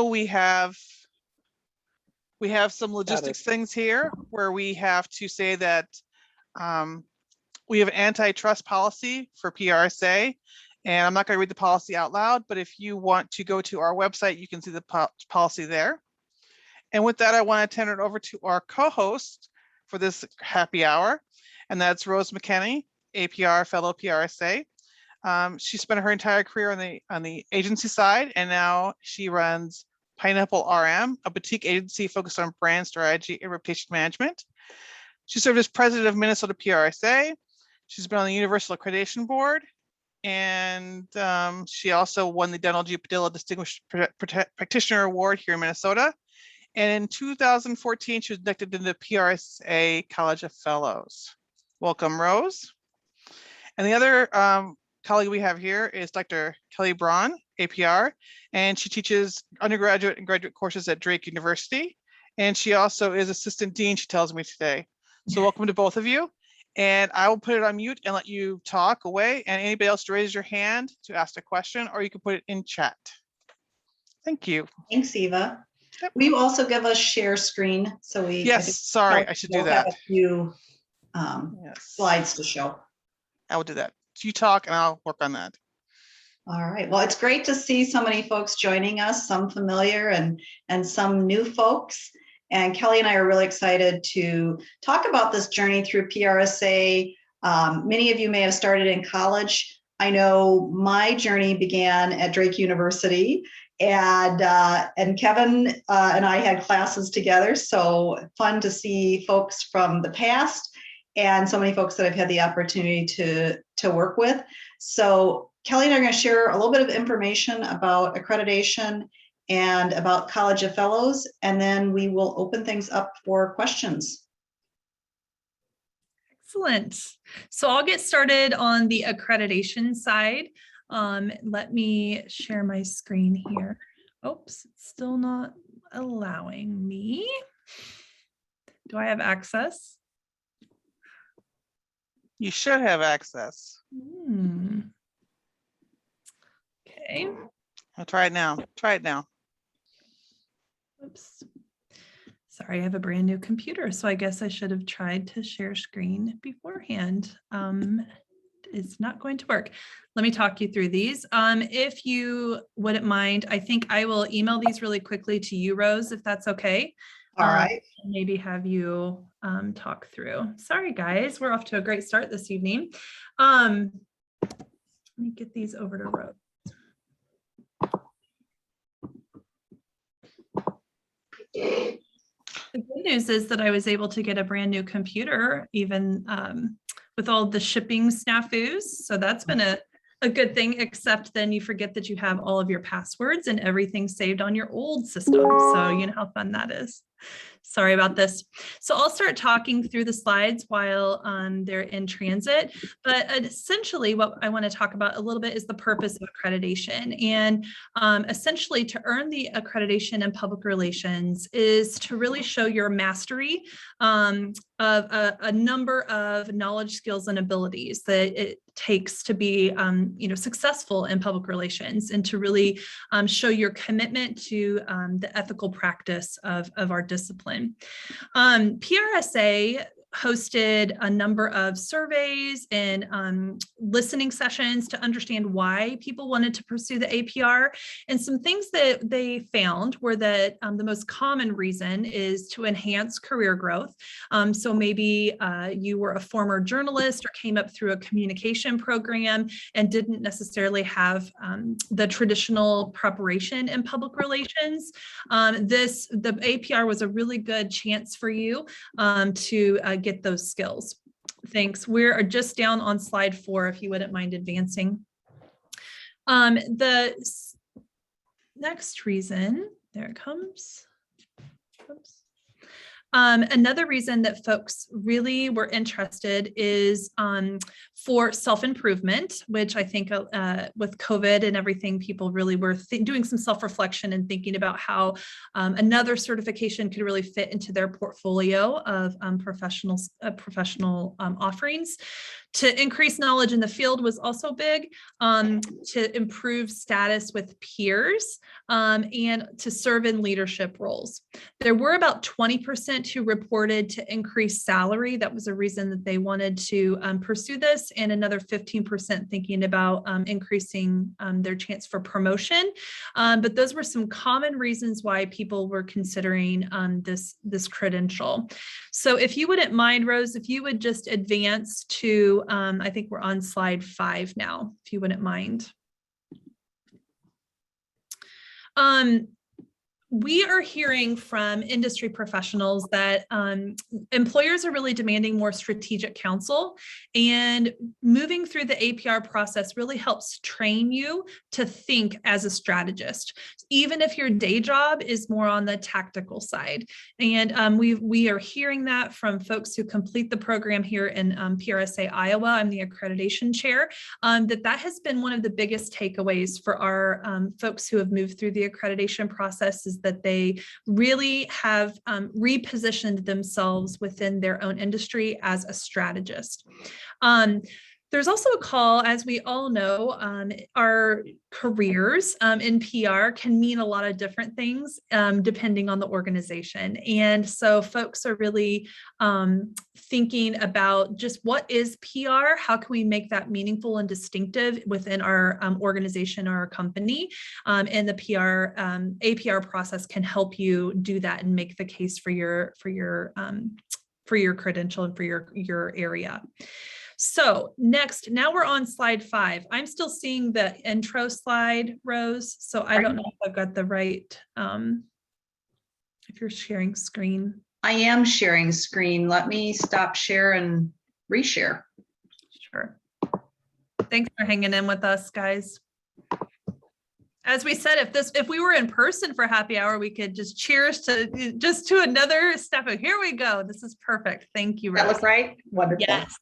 also we have some logistics things here where we have to say that we have an antitrust policy for PRSA, and I'm not going to read the policy out loud, but if you want to go to our website, you can see the policy there. And with that, I want to turn it over to our co-host for this happy hour, and that's Rose McKinney, APR fellow PRSA. She spent her entire career on the agency side, and now she runs Pineapple RM, a boutique agency focused on brand strategy and reputation management. She served as president of Minnesota PRSA. She's been on the Universal Accreditation Board, and she also won the Dental G. Padilla Distinguished Practitioner Award here in Minnesota. And in 2014, she was inducted into the PRSA College of Fellows. Welcome, Rose. And the other colleague we have here is Dr. Kelly Bruhn, APR, and she teaches undergraduate and graduate courses at Drake University. And she also is assistant dean, she tells me today. So welcome to both of you. And I will put it on mute and let you talk away. And anybody else to raise your hand to ask a question, or you can put it in chat. Thank you. Thanks, Eva. Yep. Will you also give us share screen? So we yes, sorry, I should do that. Have a few yes. slides to show. I will do that. You talk and I'll work on that. All right. Well, it's great to see so many folks joining us, some familiar and some new folks. And Kelly and I are really excited to talk about this journey through PRSA. Many of you may have started in college. I know my journey began at Drake University, and Kevin and I had classes together. So fun to see folks from the past and so many folks that I've had the opportunity to work with. So Kelly and I are going to share a little bit of information about accreditation and about College of Fellows, and then we will open things up for questions. Excellent. So I'll get started on the accreditation side. Let me share my screen here. Oops, it's still not allowing me. Do I have access? You should have access. Okay. I'll try it now. Try it now. Oops. Sorry, I have a brand new computer, so I guess I should have tried to share screen beforehand. It's not going to work. Let me talk you through these. If you wouldn't mind, I think I will email these really quickly to you, Rose, if that's okay. All right. Maybe have you talk through. Sorry, guys, we're off to a great start this evening. Let me get these over to Rose. The good news is that I was able to get a brand new computer, even with all the shipping snafus. So that's been a good thing, except then you forget that you have all of your passwords and everything saved on your old system. So you know how fun that is. Sorry about this. So I'll start talking through the slides while they're in transit. But essentially what I want to talk about a little bit is the purpose of accreditation. And essentially to earn the accreditation in public relations is to really show your mastery of a number of knowledge, skills, and abilities that it takes to be successful in public relations, and to really show your commitment to the ethical practice of our discipline. PRSA hosted a number of surveys and listening sessions to understand why people wanted to pursue the APR. And some things that they found were that the most common reason is to enhance career growth. So maybe you were a former journalist or came up through a communication program and didn't necessarily have the traditional preparation in public relations. The APR was a really good chance for you to get those skills. Thanks. We're just down on slide 4, if you wouldn't mind advancing. The next reason, there it comes. Oops. Another reason that folks really were interested is for self-improvement, which I think with COVID and everything, people really were doing some self-reflection and thinking about how another certification could really fit into their portfolio of professional offerings. To increase knowledge in the field was also big, to improve status with peers, and to serve in leadership roles. There were about 20% who reported to increase salary. That was a reason that they wanted to pursue this, and another 15% thinking about increasing their chance for promotion. But those were some common reasons why people were considering this credential. So if you wouldn't mind, Rose, if you would just advance to, I think we're on slide 5 now, if you wouldn't mind. We are hearing from industry professionals that employers are really demanding more strategic counsel, and moving through the APR process really helps train you to think as a strategist, even if your day job is more on the tactical side. And we are hearing that from folks who complete the program here in PRSA Iowa. I'm the accreditation chair. That has been one of the biggest takeaways for our folks who have moved through the accreditation process, is that they really have repositioned themselves within their own industry as a strategist. There's also a call, as we all know, our careers in PR can mean a lot of different things depending on the organization. And so folks are really thinking about just what is PR? How can we make that meaningful and distinctive within our organization or our company? And the APR process can help you do that and make the case for your credential and for your area. So next, now we're on slide 5. I'm still seeing the intro slide, Rose. So I don't know if I've got the right, if you're sharing screen. I am sharing screen. Let me stop share and reshare. Sure. Thanks for hanging in with us, guys. As we said, if we were in person for happy hour, we could just cheers to another step. Here we go. This is perfect. Thank you, Rose. That look right? Wonderful. Yes.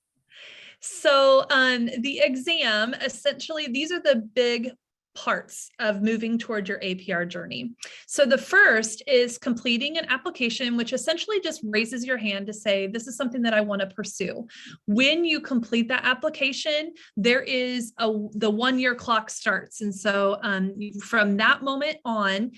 So the exam, essentially, these are the big parts of moving toward your APR journey. So the first is completing an application, which essentially just raises your hand to say, this is something that I want to pursue. When you complete that application, there is the 1-year clock starts. And so from that moment on,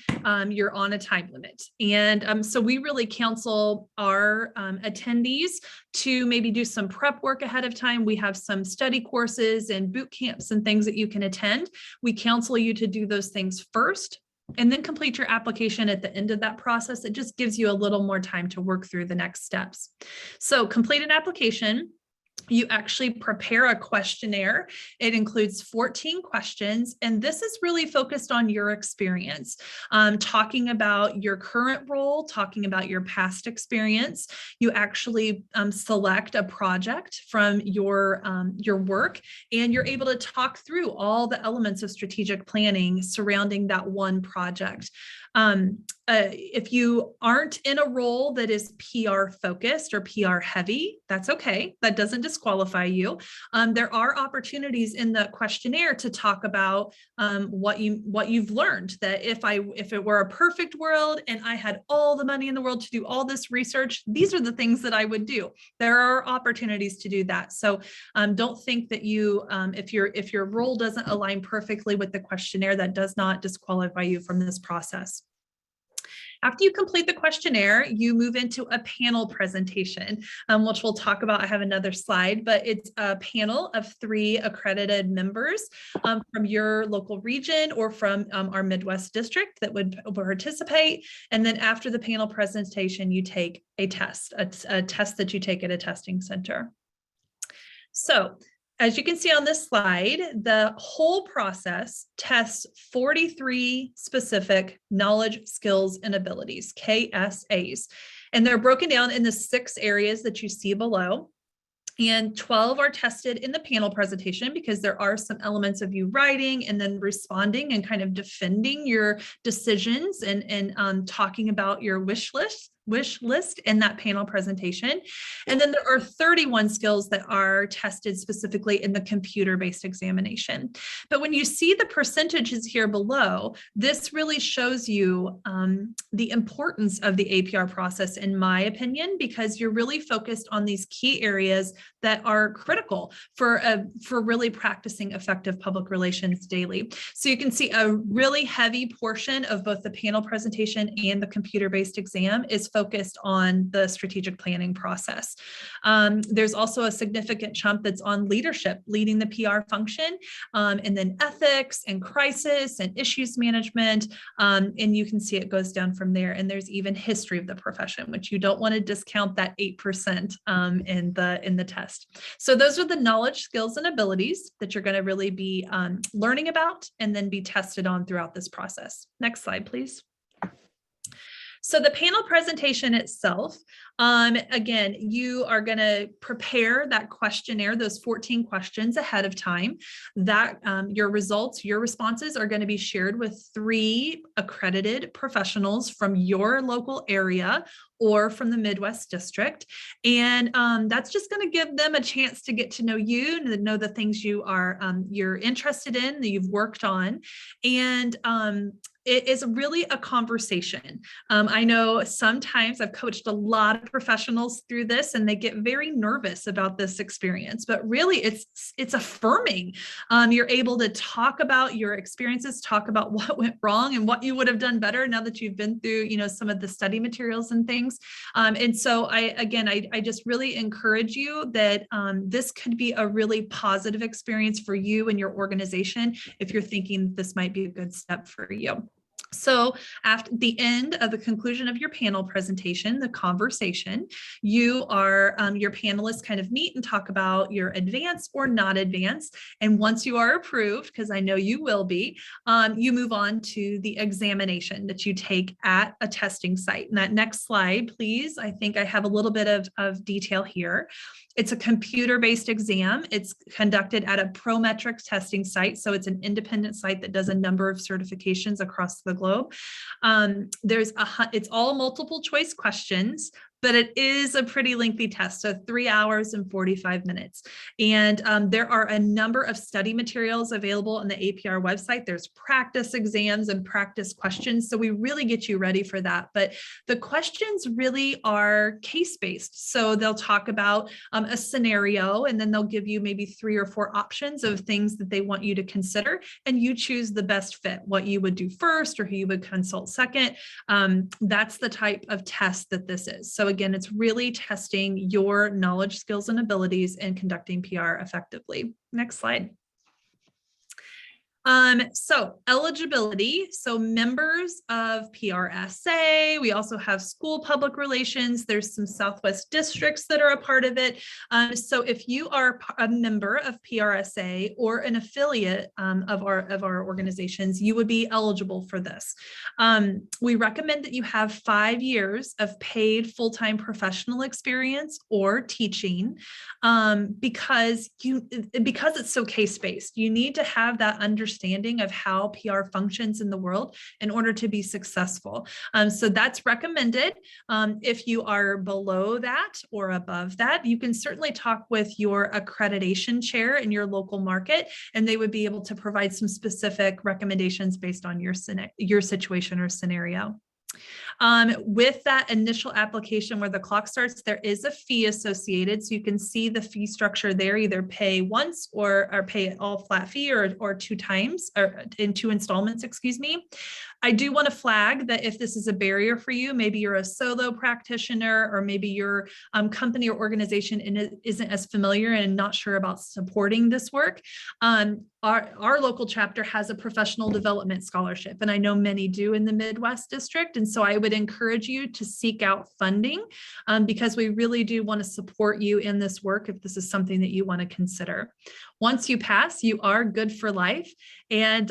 you're on a time limit. And so we really counsel our attendees to maybe do some prep work ahead of time. We have some study courses and boot camps and things that you can attend. We counsel you to do those things first and then complete your application at the end of that process. It just gives you a little more time to work through the next steps. So complete an application. You actually prepare a questionnaire. It includes 14 questions, and this is really focused on your experience, talking about your current role, talking about your past experience. You actually select a project from your work, and you're able to talk through all the elements of strategic planning surrounding that one project. If you aren't in a role that is PR focused or PR heavy, that's okay. That doesn't disqualify you. There are opportunities in the questionnaire to talk about what you've learned. That if it were a perfect world and I had all the money in the world to do all this research, these are the things that I would do. There are opportunities to do that. So don't think that you, if your role doesn't align perfectly with the questionnaire, that does not disqualify you from this process. After you complete the questionnaire, you move into a panel presentation, which we'll talk about. I have another slide, but it's a panel of 3 accredited members from your local region or from our Midwest district that would participate. And then after the panel presentation, you take a test, a test that you take at a testing center. So as you can see on this slide, the whole process tests 43 specific knowledge, skills, and abilities, KSAs. And they're broken down in the 6 areas that you see below. And 12 are tested in the panel presentation because there are some elements of you writing and then responding and kind of defending your decisions and talking about your wish list. wish list in that panel presentation. And then there are 31 skills that are tested specifically in the computer-based examination. But when you see the percentages here below, this really shows you the importance of the APR process, in my opinion, because you're really focused on these key areas that are critical for really practicing effective public relations daily. So you can see a really heavy portion of both the panel presentation and the computer-based exam is focused on the strategic planning process. There's also a significant chunk that's on leadership, leading the PR function, and then ethics and crisis and issues management. And you can see it goes down from there. And there's even history of the profession, which you don't want to discount that 8% in the test. So those are the knowledge, skills, and abilities that you're going to really be learning about and then be tested on throughout this process. Next slide, please. So the panel presentation itself, again, you are going to prepare that questionnaire, those 14 questions ahead of time. That your results, your responses are going to be shared with 3 accredited professionals from your local area or from the Midwest district. And that's just going to give them a chance to get to know you, to know the things you are, you're interested in, that you've worked on. And it is really a conversation. I know sometimes I've coached a lot of professionals through this and they get very nervous about this experience, but really it's affirming. You're able to talk about your experiences, talk about what went wrong and what you would have done better now that you've been through, some of the study materials and things. And so I just really encourage you that this could be a really positive experience for you and your organization if you're thinking this might be a good step for you. So after the end of the conclusion of your panel presentation, the conversation, your panelists kind of meet and talk about your advanced or not advanced. And once you are approved, because I know you will be, you move on to the examination that you take at a testing site. And that next slide, please. I think I have a little bit of detail here. It's a computer-based exam. It's conducted at a Prometric testing site. So it's an independent site that does a number of certifications across the globe. It's all multiple choice questions, but it is a pretty lengthy test, so 3 hours and 45 minutes. And there are a number of study materials available on the APR website. There's practice exams and practice questions, so we really get you ready for that. But the questions really are case-based. So they'll talk about a scenario, and then they'll give you maybe 3 or 4 options of things that they want you to consider, and you choose the best fit, what you would do first or who you would consult second. That's the type of test that this is. So again, it's really testing your knowledge, skills, and abilities in conducting PR effectively. Next slide. So eligibility, so members of PRSA, we also have school public relations, there's some Southwest districts that are a part of it. So if you are a member of PRSA or an affiliate of our organizations, you would be eligible for this. We recommend that you have 5 years of paid full-time professional experience or teaching because it's so case-based. You need to have that understanding of how PR functions in the world in order to be successful. So that's recommended. If you are below that or above that, you can certainly talk with your accreditation chair in your local market, and they would be able to provide some specific recommendations based on your situation or scenario. With that initial application where the clock starts, there is a fee associated. So you can see the fee structure there, either pay once or pay all flat fee or 2 times or in 2 installments, excuse me. I do want to flag that if this is a barrier for you, maybe you're a solo practitioner or maybe your company or organization isn't as familiar and not sure about supporting this work. Our local chapter has a professional development scholarship, and I know many do in the Midwest district. And so I would encourage you to seek out funding because we really do want to support you in this work if this is something that you want to consider. Once you pass, you are good for life. And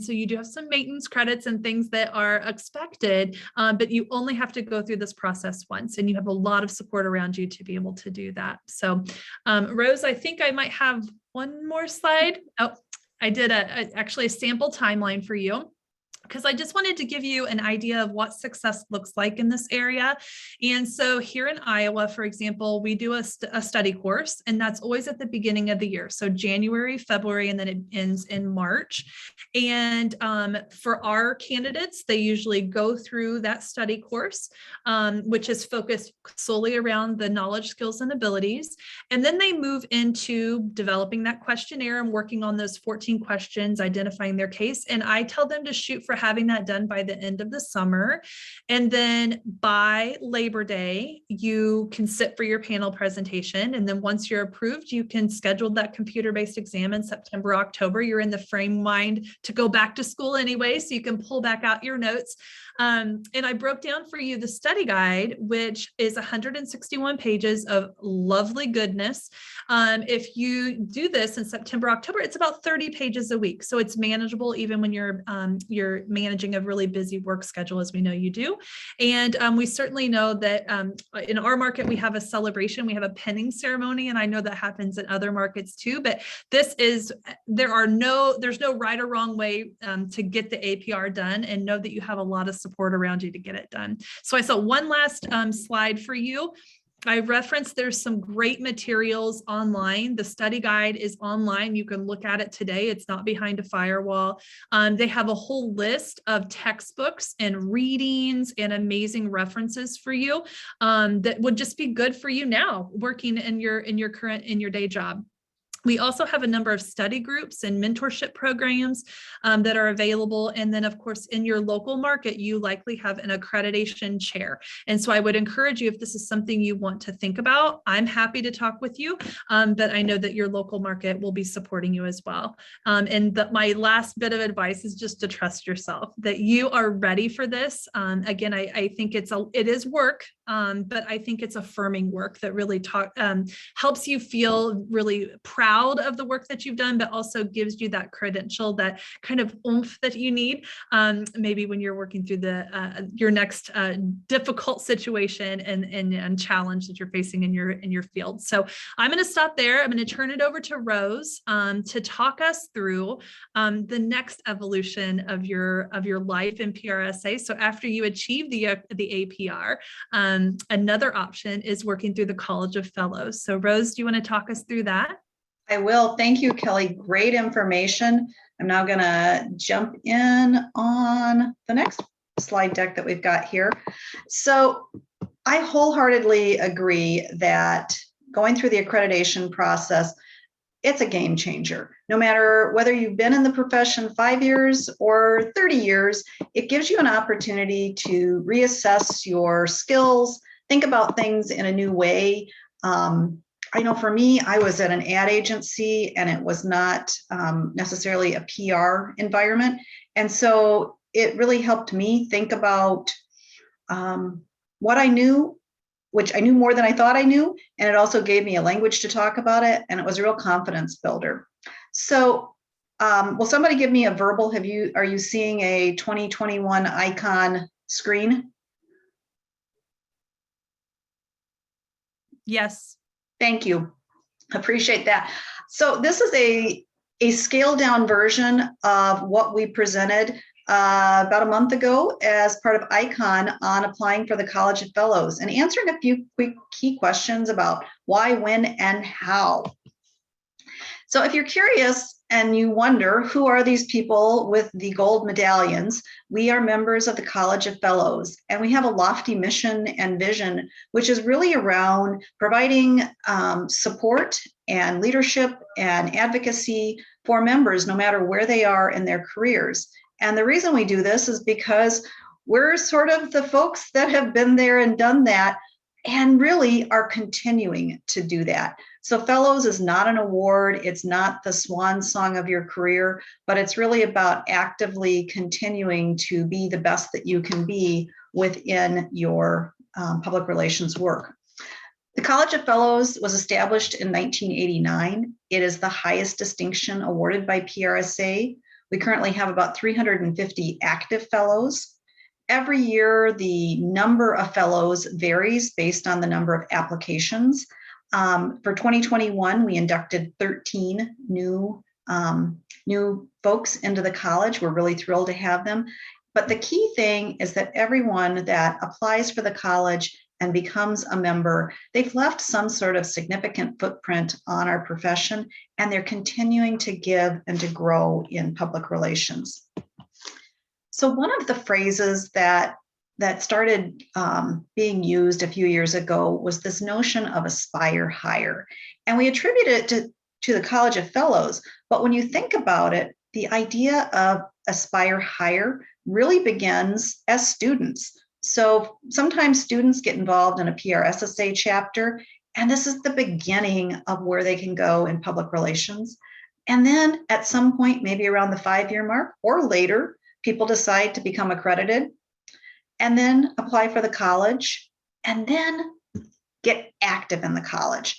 so you do have some maintenance credits and things that are expected, but you only have to go through this process once, and you have a lot of support around you to be able to do that. So Rose, I think I might have one more slide. Oh, I did actually a sample timeline for you. because I just wanted to give you an idea of what success looks like in this area. And so here in Iowa, for example, we do a study course, and that's always at the beginning of the year. So January, February, and then it ends in March. And for our candidates, they usually go through that study course, which is focused solely around the knowledge, skills, and abilities. And then they move into developing that questionnaire and working on those 14 questions, identifying their case. And I tell them to shoot for having that done by the end of the summer. And then by Labor Day, you can sit for your panel presentation. And then once you're approved, you can schedule that computer-based exam in September, October. You're in the frame mind to go back to school anyway, so you can pull back out your notes. And I broke down for you the study guide, which is 161 pages of lovely goodness. If you do this in September, October, it's about 30 pages a week. So it's manageable even when you're managing a really busy work schedule, as we know you do. And we certainly know that in our market, we have a celebration, we have a penning ceremony, and I know that happens in other markets too, but there's no right or wrong way to get the APR done, and know that you have a lot of support around you to get it done. So I saw one last slide for you. I referenced there's some great materials online. The study guide is online. You can look at it today. It's not behind a firewall. They have a whole list of textbooks and readings and amazing references for you that would just be good for you now working in your day job. We also have a number of study groups and mentorship programs that are available. And then, of course, in your local market, you likely have an accreditation chair. And so I would encourage you, if this is something you want to think about, I'm happy to talk with you, but I know that your local market will be supporting you as well. My last bit of advice is just to trust yourself, that you are ready for this. Again, I think it is work, but I think it's affirming work that really helps you feel really proud of the work that you've done, but also gives you that credential, that kind of oomph that you need, maybe when you're working through your next difficult situation and challenge that you're facing in your field. So I'm going to stop there. I'm going to turn it over to Rose to talk us through the next evolution of your life in PRSA. So after you achieve the APR, another option is working through the College of Fellows. So Rose, do you want to talk us through that? I will. Thank you, Kelly. Great information. I'm now going to jump in on the next slide deck that we've got here. So I wholeheartedly agree that going through the accreditation process, it's a game changer. No matter whether you've been in the profession 5 years or 30 years, it gives you an opportunity to reassess your skills, think about things in a new way. I know for me, I was at an ad agency and it was not necessarily a PR environment. And so it really helped me think about what I knew, which I knew more than I thought I knew. And it also gave me a language to talk about it. And it was a real confidence builder. So will somebody give me a verbal? Are you seeing a 2021 icon screen? Yes. Thank you. Appreciate that. So this is a scaled down version of what we presented about a month ago as part of ICON on applying for the College of Fellows and answering a few quick key questions about why, when, and how. So if you're curious and you wonder, who are these people with the gold medallions? We are members of the College of Fellows, and we have a lofty mission and vision, which is really around providing support and leadership and advocacy for members, no matter where they are in their careers. And the reason we do this is because we're sort of the folks that have been there and done that and really are continuing to do that. So Fellows is not an award, it's not the swan song of your career, but it's really about actively continuing to be the best that you can be within your public relations work. The College of Fellows was established in 1989. It is the highest distinction awarded by PRSA. We currently have about 350 active fellows. Every year, the number of fellows varies based on the number of applications. For 2021, we inducted 13 new folks into the college. We're really thrilled to have them. But the key thing is that everyone that applies for the college and becomes a member, they've left some sort of significant footprint on our profession, and they're continuing to give and to grow in public relations. So one of the phrases that started being used a few years ago was this notion of aspire higher. And we attribute it to the College of Fellows. But when you think about it, the idea of aspire higher really begins as students. So sometimes students get involved in a PRSA chapter, and this is the beginning of where they can go in public relations. And then at some point, maybe around the 5-year mark or later, people decide to become accredited and then apply for the college and then get active in the college.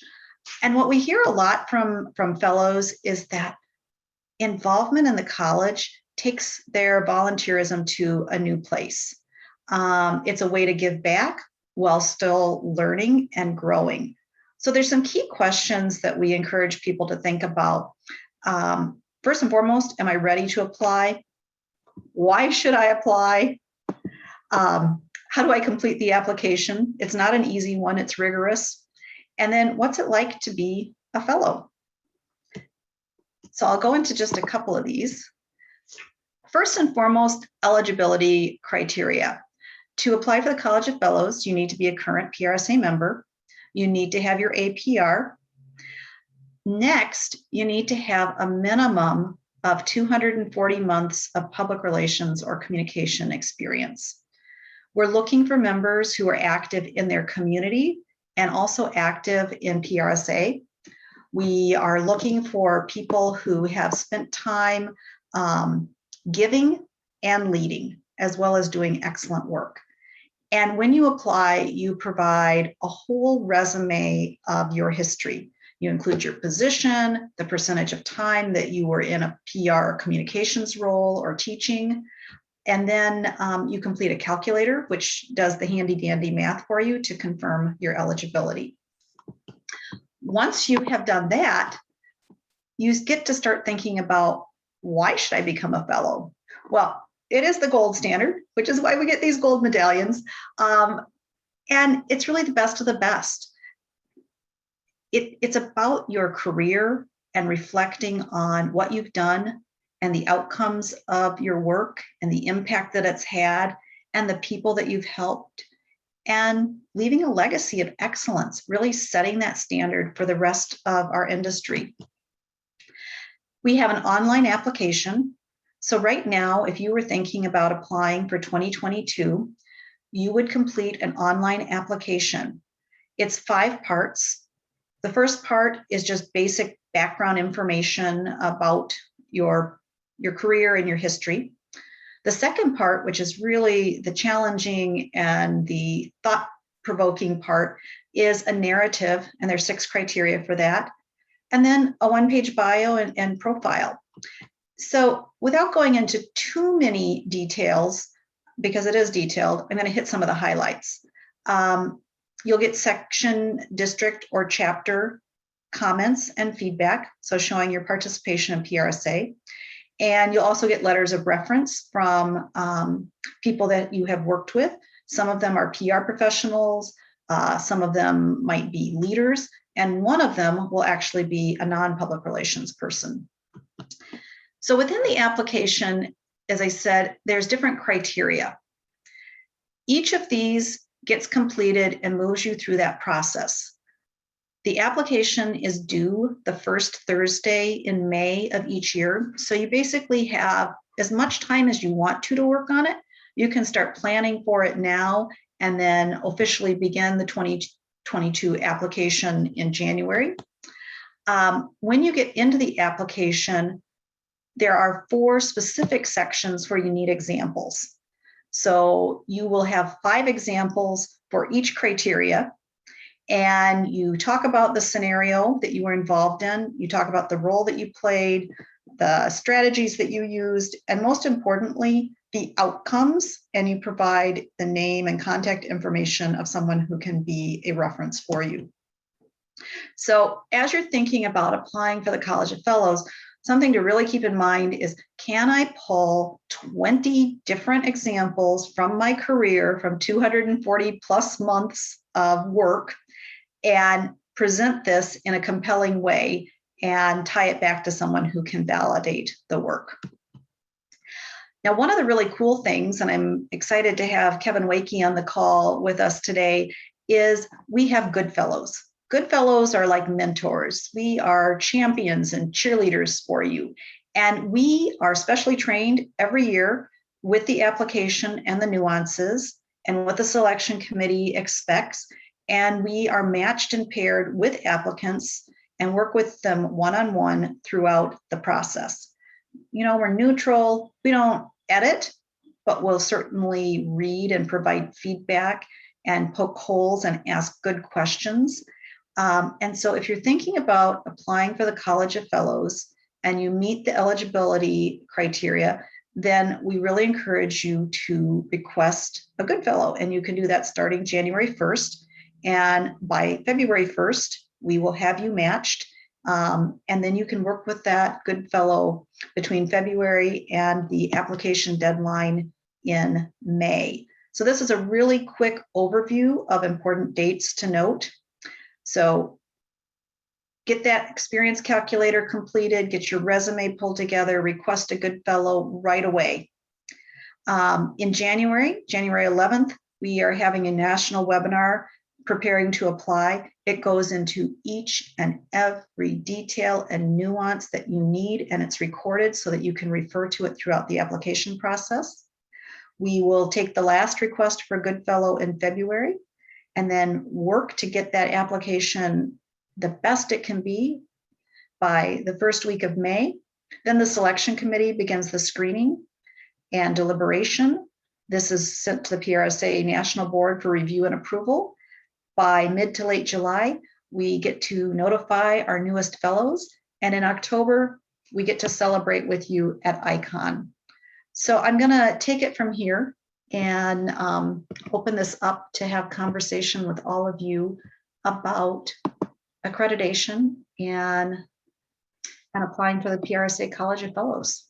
And what we hear a lot from fellows is that involvement in the college takes their volunteerism to a new place. It's a way to give back while still learning and growing. So there's some key questions that we encourage people to think about. First and foremost, am I ready to apply? Why should I apply? How do I complete the application? It's not an easy one, it's rigorous. And then what's it like to be a fellow? So I'll go into just a couple of these. First and foremost, eligibility criteria. To apply for the College of Fellows, you need to be a current PRSA member. You need to have your APR. Next, you need to have a minimum of 240 months of public relations or communication experience. We're looking for members who are active in their community and also active in PRSA. We are looking for people who have spent time giving and leading, as well as doing excellent work. And when you apply, you provide a whole resume of your history. You include your position, the percentage of time that you were in a PR communications role or teaching, and then you complete a calculator, which does the handy dandy math for you to confirm your eligibility. Once you have done that, you get to start thinking about, why should I become a fellow? Well, it is the gold standard, which is why we get these gold medallions. And it's really the best of the best. It's about your career and reflecting on what you've done and the outcomes of your work and the impact that it's had and the people that you've helped, and leaving a legacy of excellence, really setting that standard for the rest of our industry. We have an online application. So right now, if you were thinking about applying for 2022, you would complete an online application. It's 5 parts. The first part is just basic background information about your career and your history. The second part, which is really the challenging and the thought-provoking part, is a narrative, and there's 6 criteria for that. And then a 1-page bio and profile. So without going into too many details, because it is detailed, I'm going to hit some of the highlights. You'll get section, district, or chapter comments and feedback, so showing your participation in PRSA. And you'll also get letters of reference from people that you have worked with. Some of them are PR professionals, some of them might be leaders, and one of them will actually be a non-public relations person. So within the application, as I said, there's different criteria. Each of these gets completed and moves you through that process. The application is due the first Thursday in May of each year. So you basically have as much time as you want to work on it. You can start planning for it now and then officially begin the 2022 application in January. When you get into the application, there are 4 specific sections where you need examples. So you will have 5 examples for each criteria. And you talk about the scenario that you were involved in, you talk about the role that you played, the strategies that you used, and most importantly, the outcomes, and you provide the name and contact information of someone who can be a reference for you. So as you're thinking about applying for the College of Fellows, something to really keep in mind is, can I pull 20 different examples from my career, from 240 plus months of work, and present this in a compelling way and tie it back to someone who can validate the work? Now, one of the really cool things, and I'm excited to have Kevin Wakey on the call with us today, is we have good fellows. Good fellows are like mentors. We are champions and cheerleaders for you. And we are specially trained every year with the application and the nuances and what the selection committee expects. And we are matched and paired with applicants and work with them one-on-one throughout the process. You know, we're neutral. We don't edit, but we'll certainly read and provide feedback and poke holes and ask good questions. And so if you're thinking about applying for the College of Fellows and you meet the eligibility criteria, then we really encourage you to request a good fellow. And you can do that starting January 1st. And by February 1st, we will have you matched. And then you can work with that good fellow between February and the application deadline in May. So this is a really quick overview of important dates to note. So get that experience calculator completed, get your resume pulled together, request a good fellow right away. In January 11th, we are having a national webinar preparing to apply. It goes into each and every detail and nuance that you need, and it's recorded so that you can refer to it throughout the application process. We will take the last request for a good fellow in February, and then work to get that application the best it can be by the first week of May. Then the selection committee begins the screening and deliberation. This is sent to the PRSA National Board for review and approval. By mid to late July, we get to notify our newest fellows. And in October, we get to celebrate with you at ICON. So I'm gonna take it from here and open this up to have conversation with all of you about accreditation and applying for the PRSA College of Fellows.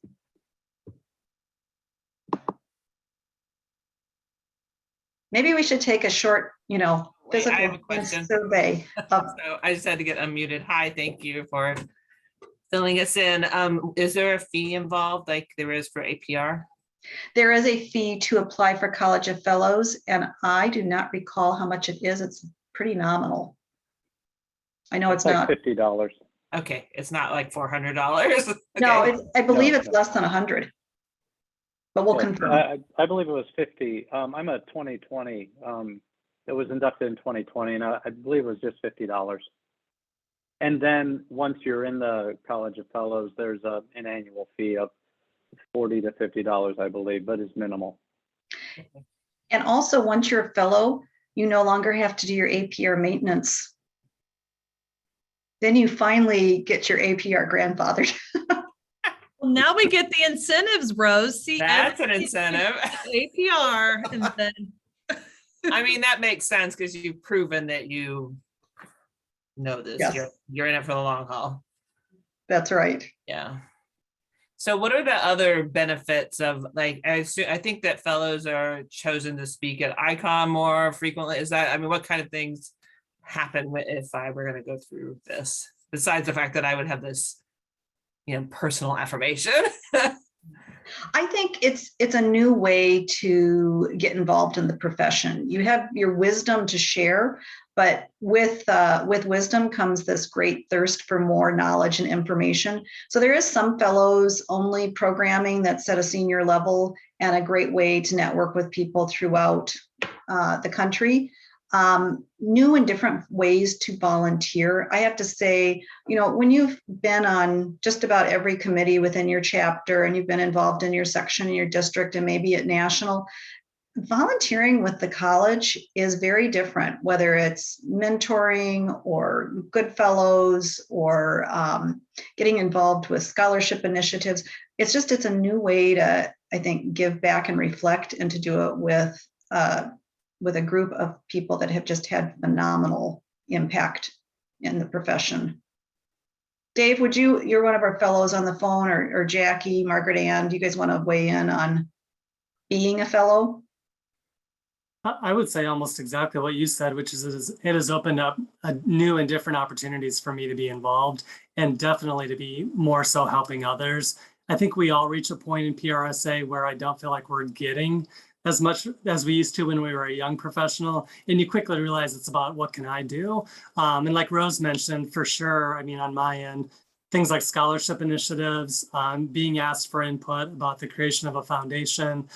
Maybe we should take a short, Wait, I have a question. survey. So I just had to get unmuted. Hi, thank you for filling us in. Is there a fee involved like there is for APR? There is a fee to apply for College of Fellows, and I do not recall how much it is. It's pretty nominal. I know it's like not. $50. Okay, it's not like $400. Okay. No, I believe No, it's no. less than 100. But we'll Yeah, confirm. I believe it was 50. I'm a 2020. It was inducted in 2020, and I believe it was just $50. And then once you're in the College of Fellows, there's an annual fee of $40 to $50, I believe, but it's minimal. And also, once you're a fellow, you no longer have to do your APR maintenance. Then you finally get your APR grandfathered. Well, now we get the incentives, Rose. See, That's an everybody's incentive. APR, and then I mean, that makes sense because you've proven that you know this. Yes. You're in it for the long haul. That's right. Yeah. So what are the other benefits of, like, I think that fellows are chosen to speak at ICON more frequently. Is that, I mean, what kind of things happen if I were going to go through this, besides the fact that I would have this, personal affirmation? I think it's a new way to get involved in the profession. You have your wisdom to share, but with wisdom comes this great thirst for more knowledge and information. So there is some fellows only programming that's at a senior level and a great way to network with people throughout the country. New and different ways to volunteer. I have to say, when you've been on just about every committee within your chapter and you've been involved in your section in your district and maybe at national, volunteering with the college is very different, whether it's mentoring or good fellows or getting involved with scholarship initiatives. It's a new way to, I think, give back and reflect, and to do it with a group of people that have just had phenomenal impact in the profession. Dave, you're one of our fellows on the phone, or Jackie, Margaret Ann, do you guys want to weigh in on being a fellow? I would say almost exactly what you said, which is it has opened up new and different opportunities for me to be involved, and definitely to be more so helping others. I think we all reach a point in PRSA where I don't feel like we're getting as much as we used to when we were a young professional, and you quickly realize it's about what can I do? And like Rose mentioned, for sure, I mean, on my end, things like scholarship initiatives, being asked for input about the creation of a foundation,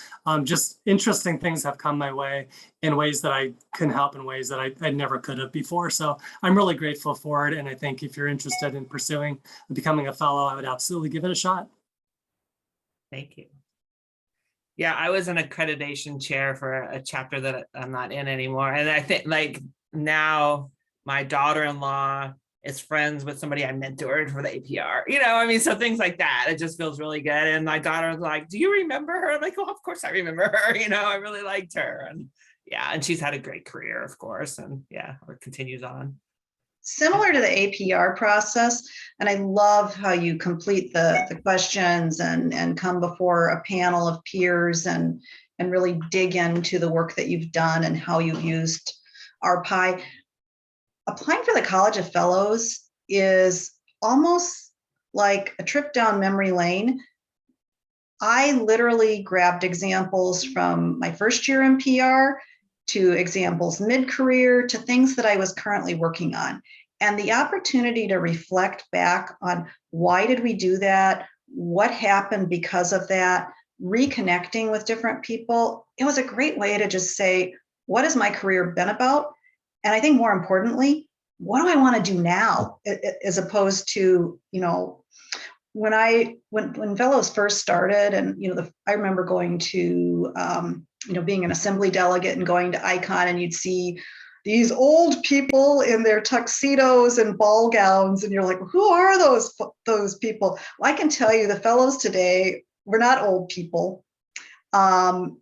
just interesting things have come my way in ways that I can help in ways that I never could have before. So I'm really grateful for it. And I think if you're interested in pursuing becoming a fellow, I would absolutely give it a shot. Thank you. Yeah, I was an accreditation chair for a chapter that I'm not in anymore. And I think like now my daughter-in-law is friends with somebody I mentored for the APR, I mean, so things like that, it just feels really good. And my daughter was like, do you remember her? I'm like, oh, of course I remember her. I really liked her. And yeah, and she's had a great career, of course. And yeah, or continues on. Similar to the APR process, and I love how you complete the questions and come before a panel of peers and really dig into the work that you've done and how you've used RPI. Applying for the College of Fellows is almost like a trip down memory lane. I literally grabbed examples from my first year in PR to examples mid-career to things that I was currently working on. And the opportunity to reflect back on why did we do that? What happened because of that? Reconnecting with different people. It was a great way to just say, what has my career been about? And I think more importantly, what do I want to do now? As opposed to, when fellows first started, and I remember going to being an assembly delegate and going to Icon, and you'd see these old people in their tuxedos and ball gowns, and you're like, who are those people? Well, I can tell you the fellows today, we're not old people, and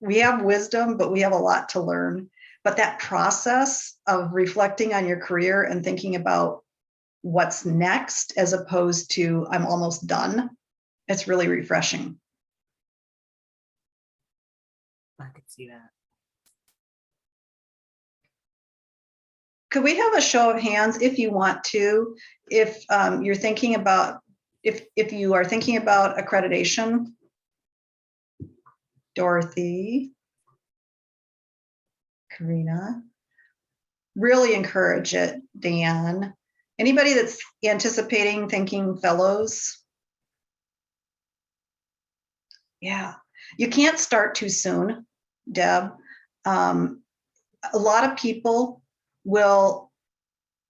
we have wisdom, but we have a lot to learn. But that process of reflecting on your career and thinking about what's next, as opposed to I'm almost done, it's really refreshing. I could see that. Could we have a show of hands if you want to, if you're thinking about, if you are thinking about accreditation? Dorothy, Karina, really encourage it. Dan, anybody that's anticipating thinking fellows? Yeah, you can't start too soon, Deb. A lot of people will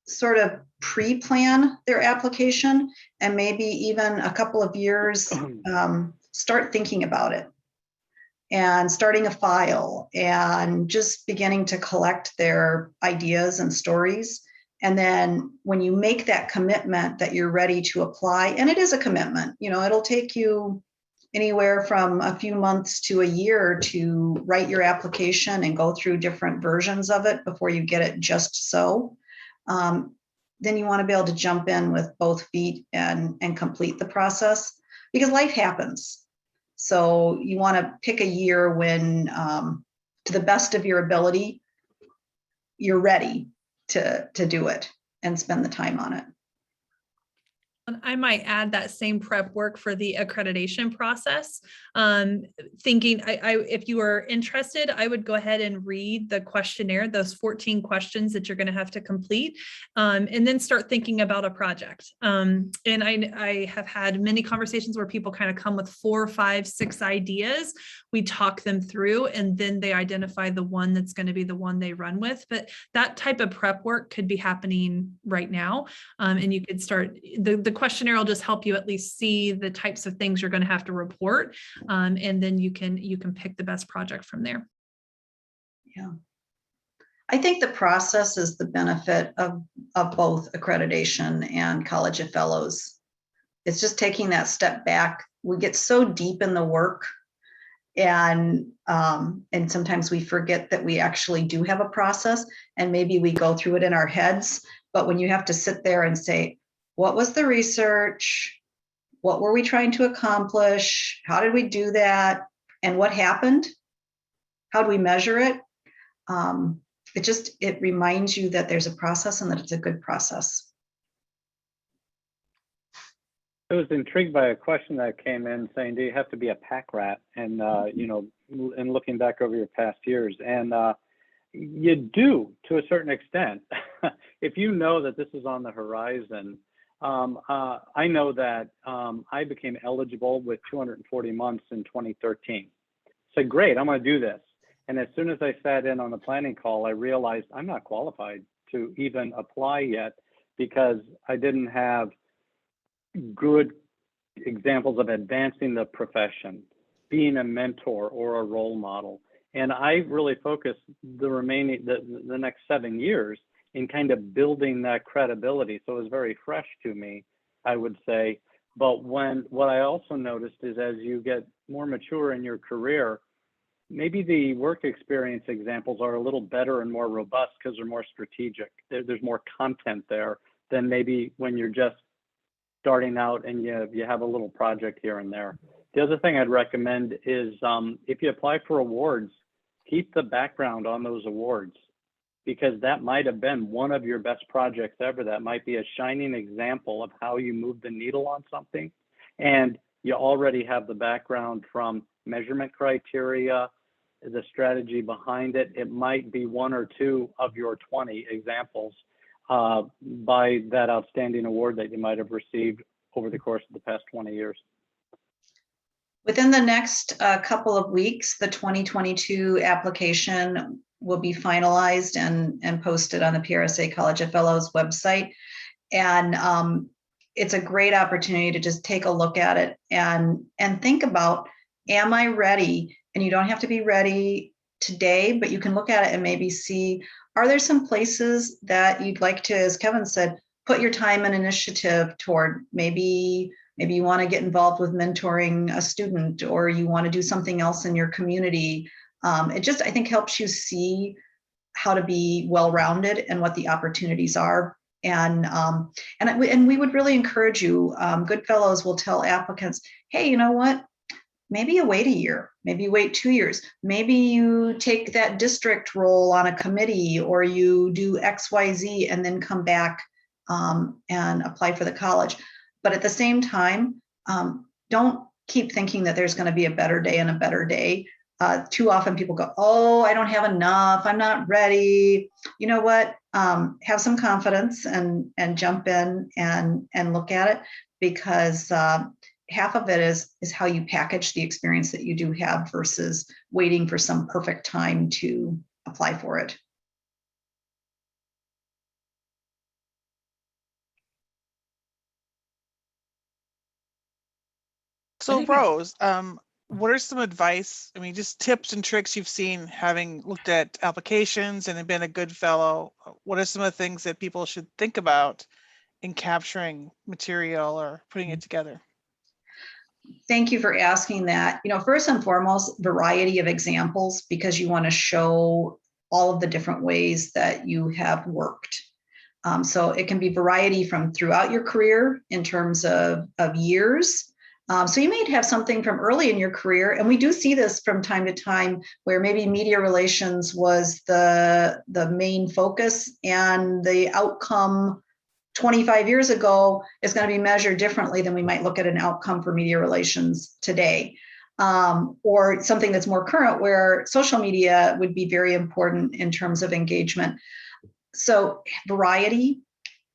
sort of pre-plan their application and maybe even a couple of years start thinking about it and starting a file and just beginning to collect their ideas and stories. And then when you make that commitment that you're ready to apply, and it is a commitment, it'll take you anywhere from a few months to a year to write your application and go through different versions of it before you get it just so. Then you want to be able to jump in with both feet and complete the process, because life happens. So you want to pick a year when, to the best of your ability, you're ready to do it and spend the time on it. I might add that same prep work for the accreditation process. Thinking, if you are interested, I would go ahead and read the questionnaire, those 14 questions that you're going to have to complete, and then start thinking about a project. And I have had many conversations where people kind of come with 4, 5, 6 ideas. We talk them through, and then they identify the one that's going to be the one they run with. But that type of prep work could be happening right now. And you could start, the questionnaire will just help you at least see the types of things you're going to have to report. And then you can pick the best project from there. Yeah. I think the process is the benefit of both accreditation and College of Fellows. It's just taking that step back. We get so deep in the work, and sometimes we forget that we actually do have a process, and maybe we go through it in our heads. But when you have to sit there and say, what was the research? What were we trying to accomplish? How did we do that? And what happened? How do we measure it? It reminds you that there's a process and that it's a good process. I was intrigued by a question that came in saying, do you have to be a pack rat? And, and looking back over your past years, and you do to a certain extent. If you know that this is on the horizon, I know that I became eligible with 240 months in 2013. Said, great, I'm going to do this. And as soon as I sat in on the planning call, I realized I'm not qualified to even apply yet because I didn't have good examples of advancing the profession, being a mentor or a role model. And I really focused the next 7 years in kind of building that credibility. So it was very fresh to me, I would say. But what I also noticed is as you get more mature in your career, maybe the work experience examples are a little better and more robust because they're more strategic. There's more content there than maybe when you're just starting out and you have a little project here and there. The other thing I'd recommend is if you apply for awards, keep the background on those awards, because that might have been one of your best projects ever. That might be a shining example of how you move the needle on something. And you already have the background from measurement criteria, the strategy behind it. It might be 1 or 2 of your 20 examples by that outstanding award that you might have received over the course of the past 20 years. Within the next couple of weeks, the 2022 application will be finalized and posted on the PRSA College of Fellows website. And it's a great opportunity to just take a look at it and think about, am I ready? And you don't have to be ready today, but you can look at it and maybe see, are there some places that you'd like to, as Kevin said, put your time and initiative toward? Maybe you want to get involved with mentoring a student, or you want to do something else in your community. It just, I think, helps you see how to be well-rounded and what the opportunities are. And we would really encourage you, good fellows will tell applicants, hey, you know what? Maybe you wait a year, maybe you wait 2 years, maybe you take that district role on a committee, or you do X, Y, Z, and then come back and apply for the college. But at the same time, don't keep thinking that there's going to be a better day and a better day. Too often people go, oh, I don't have enough, I'm not ready. You know what? Have some confidence and jump in and look at it, because half of it is how you package the experience that you do have versus waiting for some perfect time to apply for it. So think it's- Rose, what are some advice? I mean, just tips and tricks you've seen having looked at applications and been a good fellow. What are some of the things that people should think about in capturing material or putting it together? Thank you for asking that. First and foremost, variety of examples, because you want to show all of the different ways that you have worked. So it can be variety from throughout your career in terms of years. So you may have something from early in your career, and we do see this from time to time where maybe media relations was the main focus, and the outcome 25 years ago is going to be measured differently than we might look at an outcome for media relations today. Or something that's more current where social media would be very important in terms of engagement. So variety,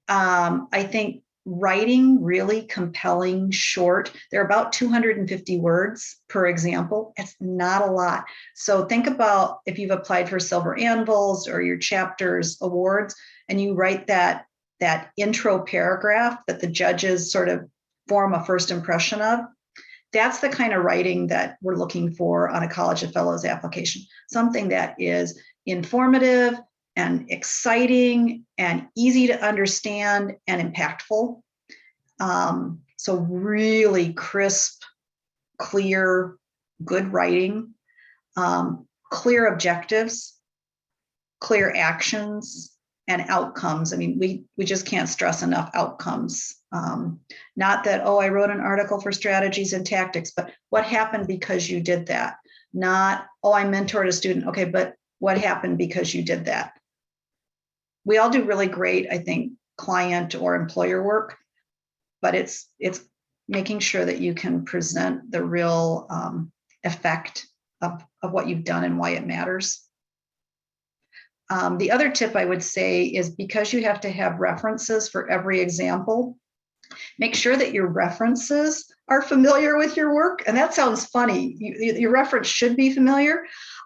I think writing really compelling, short, they're about 250 words per example. It's not a lot. So think about if you've applied for Silver Anvils or your chapters awards, and you write that intro paragraph that the judges sort of form a first impression of. That's the kind of writing that we're looking for on a College of Fellows application. Something that is informative and exciting and easy to understand and impactful. So really crisp, clear, good writing, clear objectives, clear actions, and outcomes. I mean, we just can't stress enough outcomes. Not that, oh, I wrote an article for strategies and tactics, but what happened because you did that? Not, oh, I mentored a student. Okay, but what happened because you did that? We all do really great, I think, client or employer work, but it's making sure that you can present the real effect of what you've done and why it matters. The other tip I would say is, because you have to have references for every example, make sure that your references are familiar with your work. And that sounds funny. Your reference should be familiar,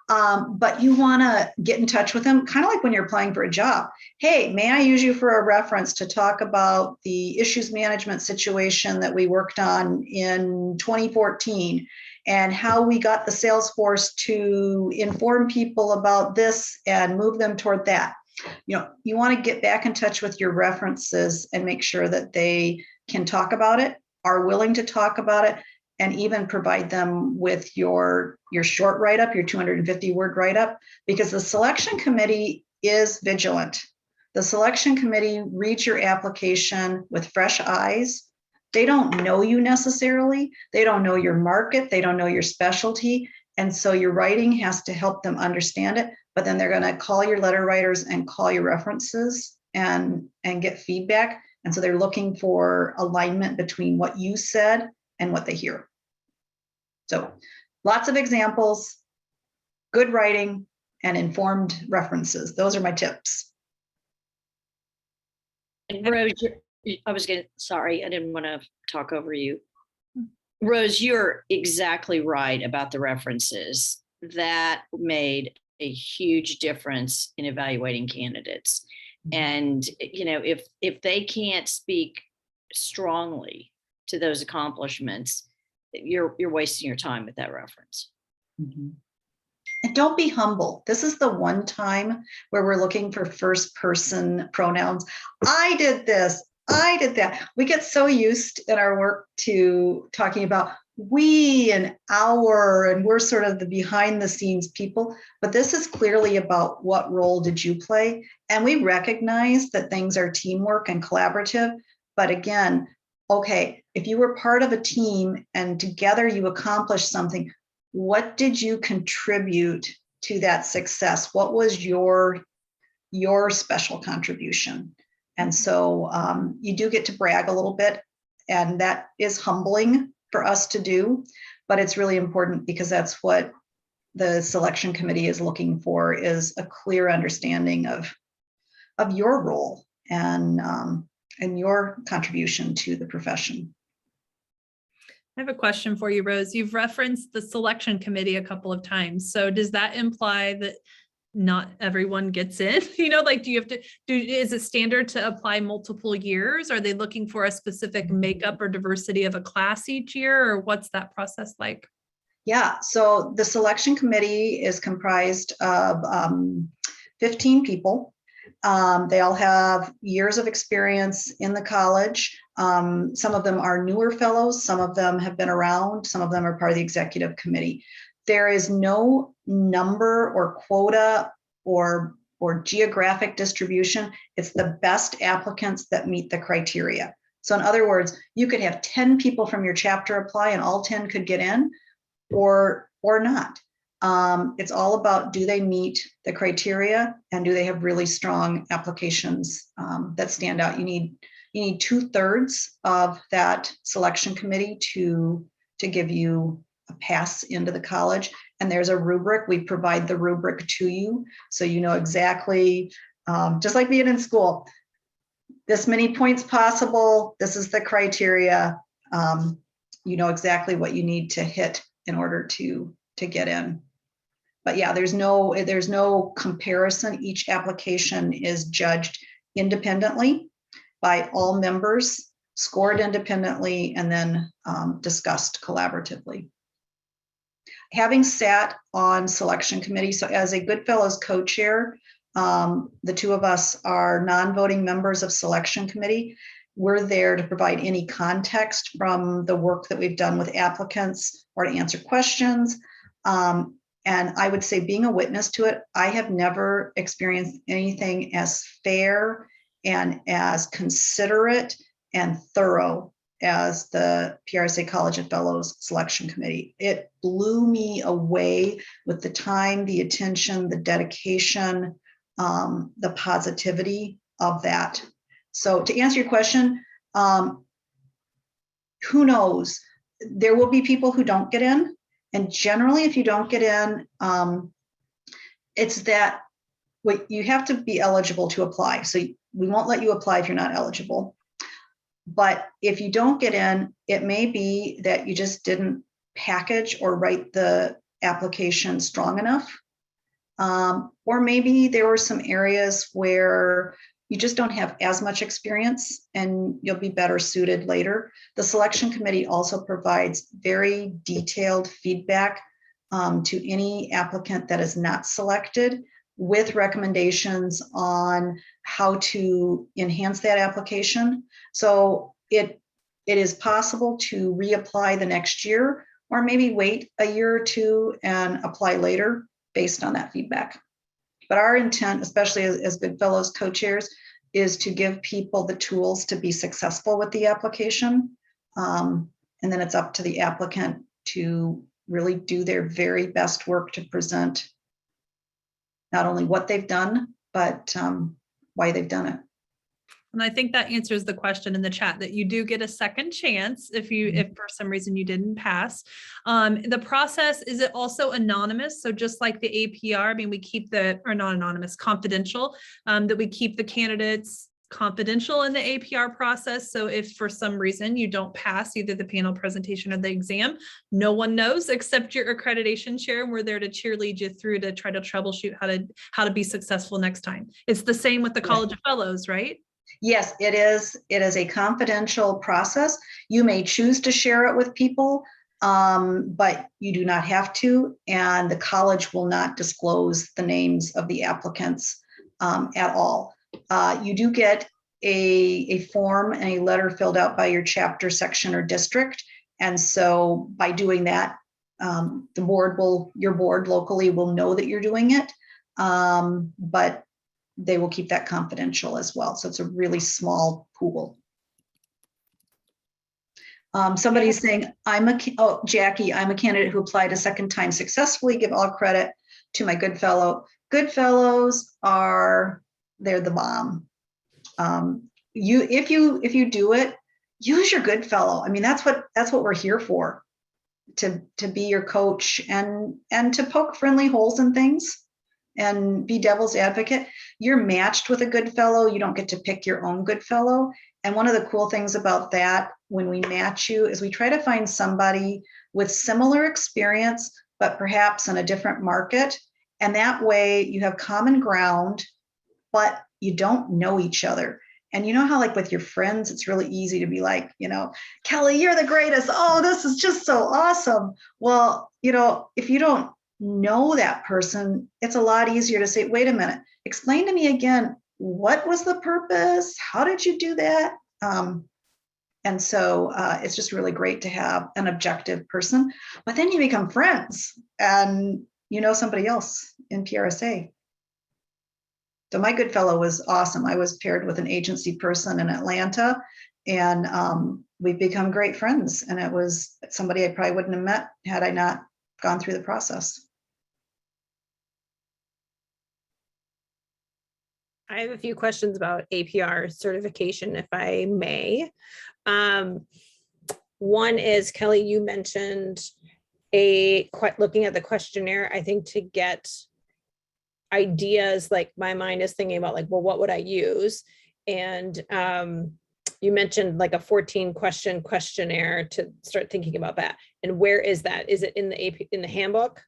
but you want to get in touch with them, kind of like when you're applying for a job. Hey, may I use you for a reference to talk about the issues management situation that we worked on in 2014 and how we got the sales force to inform people about this and move them toward that. You know, you want to get back in touch with your references and make sure that they can talk about it, are willing to talk about it, and even provide them with your short write-up, your 250-word write-up, because the selection committee is vigilant. The selection committee reads your application with fresh eyes. They don't know you necessarily. They don't know your market. They don't know your specialty. And so your writing has to help them understand it, but then they're going to call your letter writers and call your references and get feedback. And so they're looking for alignment between what you said and what they hear. So lots of examples, good writing, and informed references. Those are my tips. And Rose, sorry, I didn't want to talk over you. Rose, you're exactly right about the references. That made a huge difference in evaluating candidates. And, you know, if they can't speak strongly to those accomplishments, you're wasting your time with that reference. Mm-hmm. And don't be humble. This is the one time where we're looking for first person pronouns. I did this, I did that. We get so used in our work to talking about we and our, and we're sort of the behind the scenes people, but this is clearly about what role did you play? And we recognize that things are teamwork and collaborative, but again, okay, if you were part of a team and together you accomplished something, what did you contribute to that success? What was your special contribution? And so you do get to brag a little bit, and that is humbling for us to do, but it's really important because that's what the selection committee is looking for, is a clear understanding of your role and your contribution to the profession. I have a question for you, Rose. You've referenced the selection committee a couple of times. So does that imply that not everyone gets in? You know, like, do you have to is it standard to apply multiple years? Are they looking for a specific makeup or diversity of a class each year, or what's that process like? Yeah, so the selection committee is comprised of 15 people. They all have years of experience in the college. Some of them are newer fellows, some of them have been around, some of them are part of the executive committee. There is no number or quota or geographic distribution. It's the best applicants that meet the criteria. So in other words, you could have 10 people from your chapter apply and all 10 could get in, or not. It's all about, do they meet the criteria and do they have really strong applications that stand out? You need 2/3 of that selection committee to give you a pass into the college. And there's a rubric. We provide the rubric to you, so you know exactly, just like being in school, this many points possible, this is the criteria. You know exactly what you need to hit in order to get in. But yeah, there's no comparison. Each application is judged independently by all members, scored independently, and then discussed collaboratively. Having sat on selection committee, so as a Goodfellows co-chair, the two of us are non-voting members of selection committee. We're there to provide any context from the work that we've done with applicants or to answer questions. And I would say, being a witness to it, I have never experienced anything as fair and as considerate and thorough as the PRSA College of Fellows Selection Committee. It blew me away with the time, the attention, the dedication, the positivity of that. So to answer your question, who knows? There will be people who don't get in. And generally, if you don't get in, it's that you have to be eligible to apply. So we won't let you apply if you're not eligible. But if you don't get in, it may be that you just didn't package or write the application strong enough. Or maybe there were some areas where you just don't have as much experience and you'll be better suited later. The selection committee also provides very detailed feedback to any applicant that is not selected, with recommendations on how to enhance that application. So it is possible to reapply the next year, or maybe wait a year or two and apply later based on that feedback. But our intent, especially as Goodfellows co-chairs, is to give people the tools to be successful with the application. And then it's up to the applicant to really do their very best work to present not only what they've done, but why they've done it. And I think that answers the question in the chat, that you do get a second chance if for some reason you didn't pass. The process, is it also anonymous? So just like the APR, I mean, we keep or not anonymous, confidential, that we keep the candidates confidential in the APR process. So if for some reason you don't pass either the panel presentation or the exam, no one knows except your accreditation chair, and we're there to cheerlead you through to try to troubleshoot how to be successful next time. It's the same with the College of Fellows, right? Yes, it is. It is a confidential process. You may choose to share it with people, but you do not have to. And the college will not disclose the names of the applicants at all. You do get a form and a letter filled out by your chapter, section, or district. And so by doing that, your board locally will know that you're doing it. But they will keep that confidential as well. So it's a really small pool. Somebody's saying, Jackie, I'm a candidate who applied a second time successfully. Give all credit to my Goodfellow. Goodfellows they're the bomb. If you do it, use your Goodfellow. I mean, that's what we're here for, to be your coach and to poke friendly holes in things and be devil's advocate. You're matched with a Goodfellow. You don't get to pick your own Goodfellow. And one of the cool things about that, when we match you, is we try to find somebody with similar experience, but perhaps in a different market. And that way you have common ground, but you don't know each other. And you know how, like with your friends, it's really easy to be like, Kelly, you're the greatest. Oh, this is just so awesome. Well, if you don't know that person, it's a lot easier to say, wait a minute, explain to me again, what was the purpose? How did you do that? And so it's just really great to have an objective person, but then you become friends and somebody else in PRSA. So my Goodfellow was awesome. I was paired with an agency person in Atlanta, and we've become great friends. And it was somebody I probably wouldn't have met had I not gone through the process. I have a few questions about APR certification, if I may. One is, Kelly, you mentioned looking at the questionnaire, I think, to get ideas. Like my mind is thinking about well, what would I use? And you mentioned like a 14 question questionnaire to start thinking about that. And where is that? Is it in the handbook?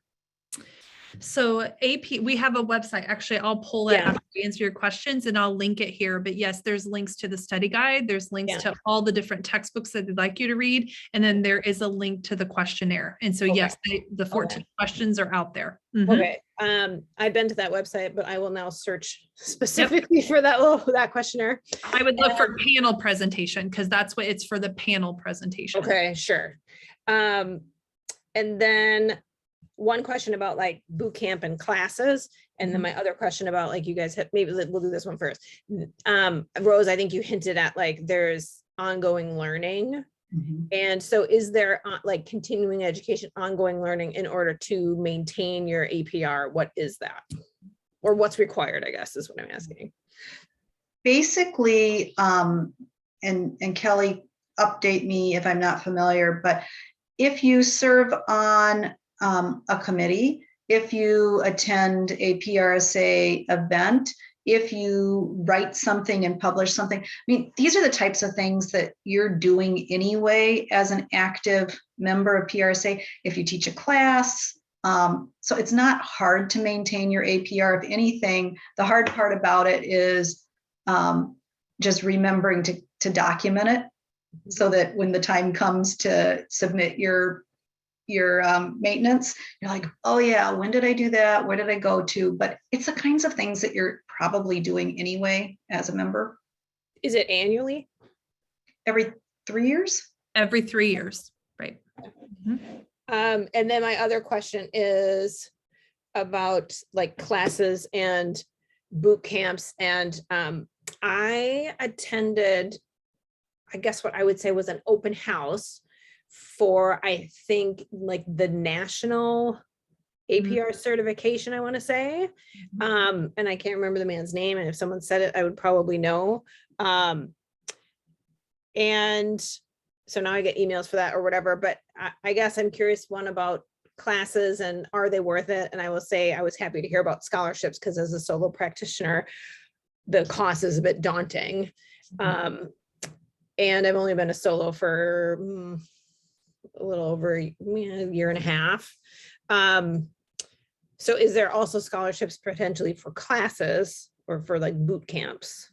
So we have a website. Actually, I'll pull it after we answer your questions and I'll link it here. But yes, there's links to the study guide. There's links to all the different textbooks that they'd like you to read. And then there is a link to the questionnaire. And so yes, the 14 questions are out there. Mm-hmm. Okay. I've been to that website, but I will now search specifically for that questionnaire. I would look for panel presentation, because that's what it's for, the panel presentation. Okay, sure. And then one question about like boot camp and classes, and then my other question about like you guys have, maybe we'll do this one first. Rose, I think you hinted at like there's ongoing learning. And so is there like continuing education, ongoing learning in order to maintain your APR? What is that? Or what's required, I guess, is what I'm asking. Basically, and Kelly, update me if I'm not familiar, but if you serve on a committee, if you attend a PRSA event, if you write something and publish something, I mean, these are the types of things that you're doing anyway as an active member of PRSA. If you teach a class, so it's not hard to maintain your APR. If anything, the hard part about it is just remembering to document it so that when the time comes to submit your maintenance, you're like, oh yeah, when did I do that? Where did I go to? But it's the kinds of things that you're probably doing anyway as a member. Is it annually? Every 3 years? Every 3 years, right? And then my other question is about like classes and boot camps. And I attended, I guess what I would say was an open house for, I think, like the national APR certification, I want to say. And I can't remember the man's name. And if someone said it, I would probably know. And so now I get emails for that or whatever, but I guess I'm curious, one, about classes and are they worth it? And I will say I was happy to hear about scholarships because as a solo practitioner, the cost is a bit daunting. And I've only been a solo for a little over a year and a half. So is there also scholarships potentially for classes or for like boot camps?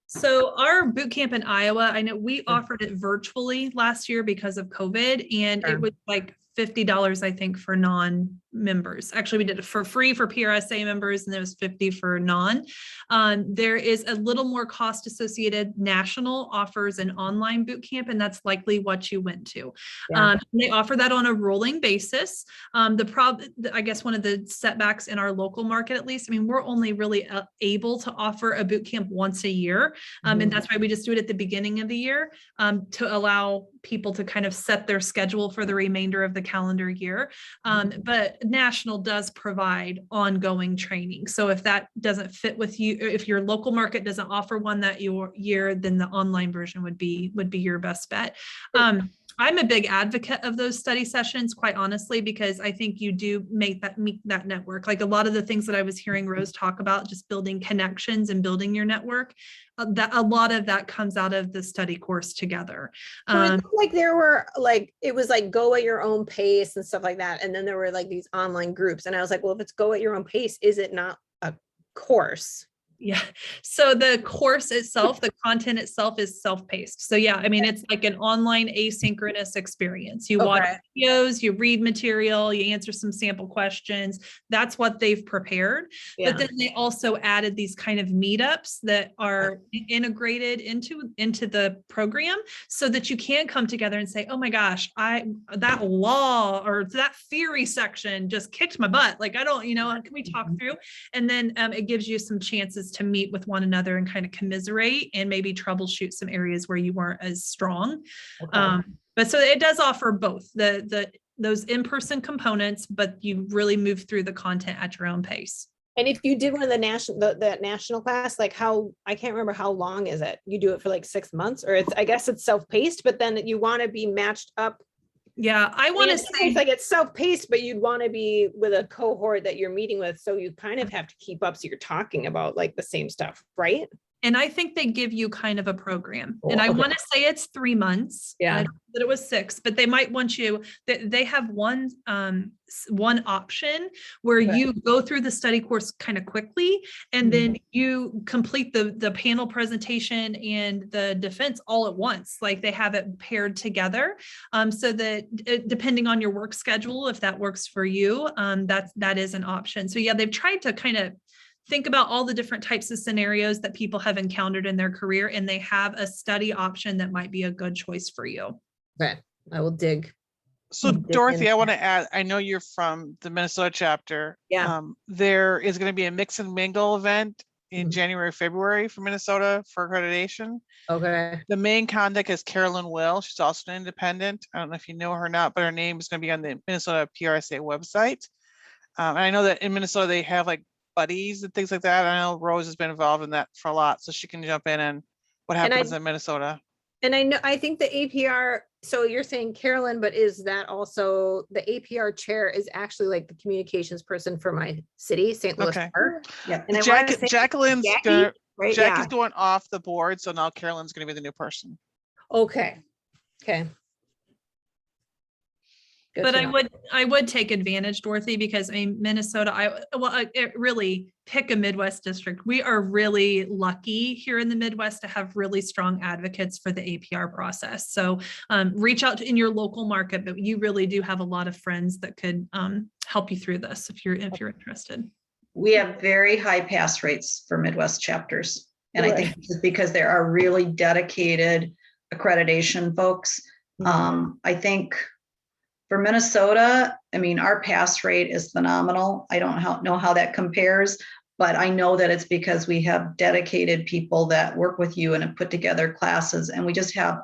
So our boot camp in Iowa, I know we offered it virtually last year because of COVID, and it was like $50, I think, for non-members. Actually, we did it for free for PRSA members, and it was $50 for non. There is a little more cost associated. National offers an online boot camp, and that's likely what you went to. They offer that on a rolling basis. I guess one of the setbacks in our local market, at least, I mean, we're only really able to offer a boot camp once a year. And that's why we just do it at the beginning of the year to allow people to kind of set their schedule for the remainder of the calendar year. But National does provide ongoing training. So if that doesn't fit with you, if your local market doesn't offer one that year, then the online version would be your best bet. I'm a big advocate of those study sessions, quite honestly, because I think you do meet that network. Like a lot of the things that I was hearing Rose talk about, just building connections and building your network, that a lot of that comes out of the study course together. So like there were like, it was like go at your own pace and stuff like that. And then there were like these online groups. And I was like, well, if it's go at your own pace, is it not a course? Yeah. So the course itself, the content itself is self-paced. So yeah, I mean, it's like an online asynchronous experience. You watch videos, you read material, you answer some sample questions. That's what they've prepared. But then they also added these kind of meetups that are integrated into the program so that you can come together and say, oh my gosh, that law or that theory section just kicked my butt. Like, I don't, can we talk through? And then it gives you some chances to meet with one another and kind of commiserate and maybe troubleshoot some areas where you weren't as strong. But so it does offer both those in-person components, but you really move through the content at your own pace. And if you did one of the national class, like I can't remember how long is it? You do it for like 6 months, or I guess it's self-paced, but then you want to be matched up. Yeah, I want to say it's like it's self-paced, but you'd want to be with a cohort that you're meeting with. So you kind of have to keep up. So you're talking about like the same stuff, right? And I think they give you kind of a program. And I want to say it's 3 months. Yeah. I that it was 6, but they might want you, they have one option where you go through the study course kind of quickly, and then you complete the panel presentation and the defense all at once. Like they have it paired together so that depending on your work schedule, if that works for you, that is an option. So yeah, they've tried to kind of think about all the different types of scenarios that people have encountered in their career, and they have a study option that might be a good choice for you. Okay, I will dig So dig Dorothy, I into want to add, I know you're from the Minnesota chapter. Yeah. There is going to be a mix and mingle event in Mhm. January, February for Minnesota for accreditation. Okay. The main contact is Carolyn Will. She's also an independent. I don't know if you know her or not, but her name is going to be on the Minnesota PRSA website. And I know that in Minnesota, they have like buddies and things like that. I know Rose has been involved in that for a lot, so she can jump in and what And happens in Minnesota. And I know, I think the APR, so you're saying Carolyn, but is that also the APR chair is actually like the communications person for my city, St. Louis Okay. Park? Yeah. And I want to say Jacqueline's Jackie, gonna, right? Jackie's Yeah. going off the board, so now Carolyn's gonna be the new person. Okay. Okay. Good But to I know. would take advantage, Dorothy, because I mean, Minnesota, it really pick a Midwest district. We are really lucky here in the Midwest to have really strong advocates for the APR process. So reach out in your local market, but you really do have a lot of friends that could help you through this if you're interested. We have very high pass rates for Midwest chapters. And I think it's because there are really dedicated accreditation folks. I think for Minnesota, I mean, our pass rate is phenomenal. I don't know how that compares, but I know that it's because we have dedicated people that work with you and have put together classes, and we just have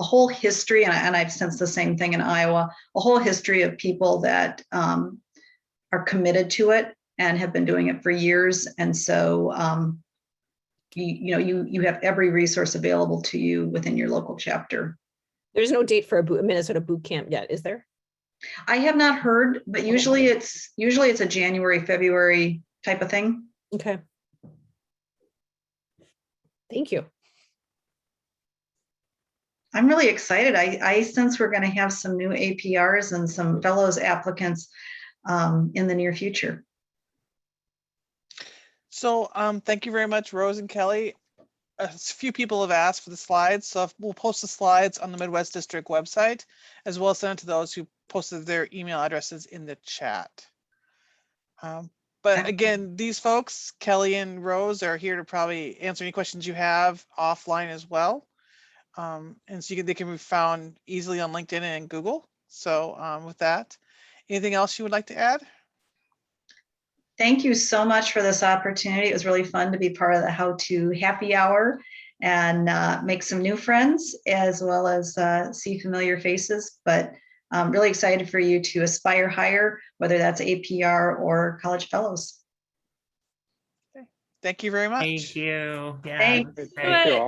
a whole history, and I've sensed the same thing in Iowa, a whole history of people that are committed to it and have been doing it for years. And so you have every resource available to you within your local chapter. There's no date for a Minnesota boot camp yet, is there? I have not heard, but usually it's a January, February type of thing. Okay. Thank you. I'm really excited. I sense we're going to have some new APRs and some fellows applicants in the near future. So thank you very much, Rose and Kelly. A few people have asked for the slides, so we'll post the slides on the Midwest District website, as well as send it to those who posted their email addresses in the chat. But again, these folks, Kelly and Rose, are here to probably answer any questions you have offline as well. And so they can be found easily on LinkedIn and Google. So with that, anything else you would like to add? Thank you so much for this opportunity. It was really fun to be part of the How To Happy Hour and make some new friends, as well as see familiar faces. But I'm really excited for you to aspire higher, whether that's APR or college fellows. Okay. Thank you very much. Thank you. Yeah. Thanks. great. Thank you all.